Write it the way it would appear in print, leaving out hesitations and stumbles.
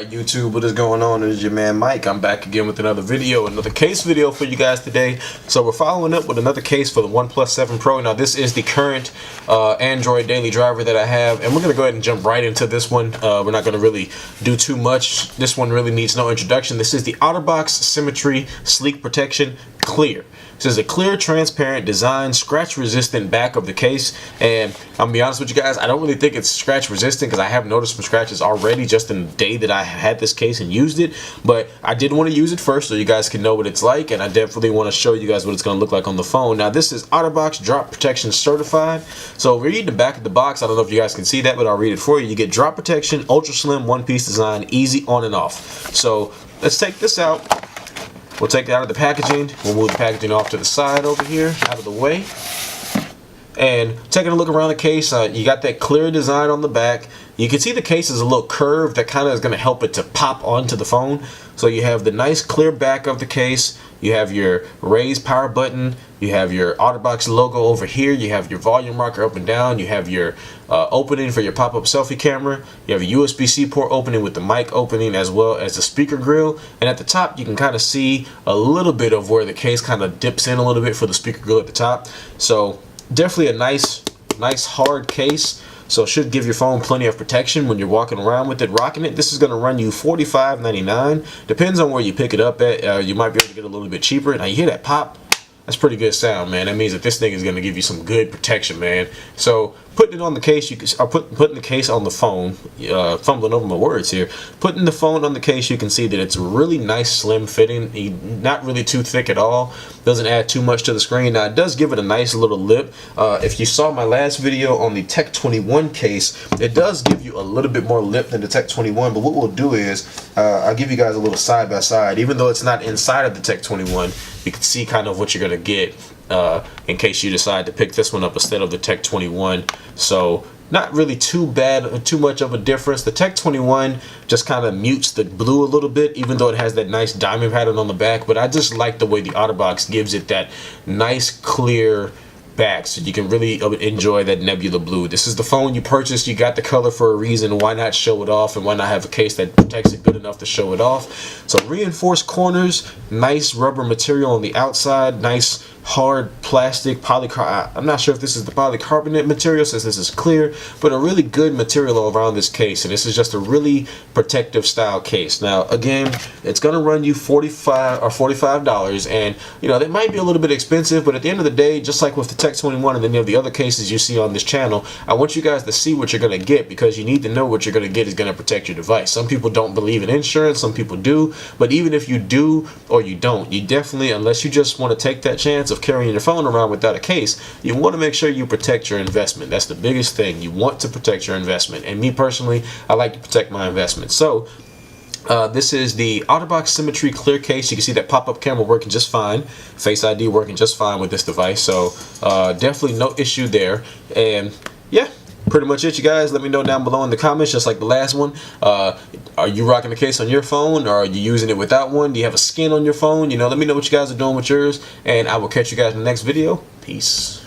Alright YouTube, what is going on? It is your man Mike. I'm back again with another video, another case video for you guys today. So we're following up with another case for the OnePlus 7 Pro. Now this is the current Android daily driver that I have, and we're going to go ahead and jump right into this one. We're not going to really do too much. This one really needs no introduction. This is the OtterBox Symmetry Sleek Protection Clear. This is a clear, transparent design, scratch-resistant back of the case, and I'm gonna be honest with you guys, I don't really think it's scratch-resistant because I have noticed some scratches already just in the day that I had this case and used it. But I did want to use it first so you guys can know what it's like, and I definitely want to show you guys what it's going to look like on the phone. Now this is OtterBox Drop Protection Certified. So read the back of the box. I don't know if you guys can see that, but I'll read it for you. You get drop protection, ultra slim, one-piece design, easy on and off. So let's take this out. We'll take it out of the packaging. We'll move the packaging off to the side over here, out of the way. And taking a look around the case, you got that clear design on the back. You can see the case is a little curved that kind of is going to help it to pop onto the phone. So you have the nice clear back of the case. You have your raise power button. You have your OtterBox logo over here. You have your volume marker up and down. You have your opening for your pop-up selfie camera. You have a USB-C port opening with the mic opening as well as the speaker grill. And at the top, you can kind of see a little bit of where the case kind of dips in a little bit for the speaker grill at the top. So definitely a nice hard case. So it should give your phone plenty of protection when you're walking around with it, rocking it. This is going to run you $45.99. Depends on where you pick it up at. You might be able to get a little bit cheaper. Now you hear that pop? That's pretty good sound, man. That means that this thing is going to give you some good protection, man. So putting it on the case, you can putting the case on the phone. Fumbling over my words here. Putting the phone on the case, you can see that it's really nice, slim fitting. Not really too thick at all. Doesn't add too much to the screen. Now it does give it a nice little lip. If you saw my last video on the Tech 21 case, it does give you a little bit more lip than the Tech 21. But what we'll do is I'll give you guys a little side by side. Even though it's not inside of the Tech 21, you can see kind of what you're gonna get in case you decide to pick this one up instead of the Tech 21. So not really too much of a difference. The Tech 21 just kind of mutes the blue a little bit, even though it has that nice diamond pattern on the back. But I just like the way the OtterBox gives it that nice clear back, so you can really enjoy that nebula blue. This is the phone you purchased. You got the color for a reason. Why not show it off, and why not have a case that protects it good enough to show it off? So reinforced corners, nice rubber material on the outside, nice hard plastic polycarbonate. I'm not sure if this is the polycarbonate material since this is clear, but a really good material all around this case, and this is just a really protective style case. Now again, it's gonna run you $45, and you know that might be a little bit expensive, but at the end of the day, just like with the Tech 21 and any of the other cases you see on this channel, I want you guys to see what you're gonna get, because you need to know what you're gonna get is gonna protect your device. Some people don't believe in insurance, some people do, but even if you do or you don't, you definitely, unless you just want to take that chance of carrying your phone around without a case, you want to make sure you protect your investment. That's the biggest thing. You want to protect your investment, and me personally, I like to protect my investment. So this is the OtterBox Symmetry Clear Case. You can see that pop-up camera working just fine, Face ID working just fine with this device, so definitely no issue there. And yeah, pretty much it, you guys. Let me know down below in the comments, just like the last one. Are you rocking the case on your phone, or are you using it without one? Do you have a skin on your phone? You know, let me know what you guys are doing with yours, and I will catch you guys in the next video. Peace.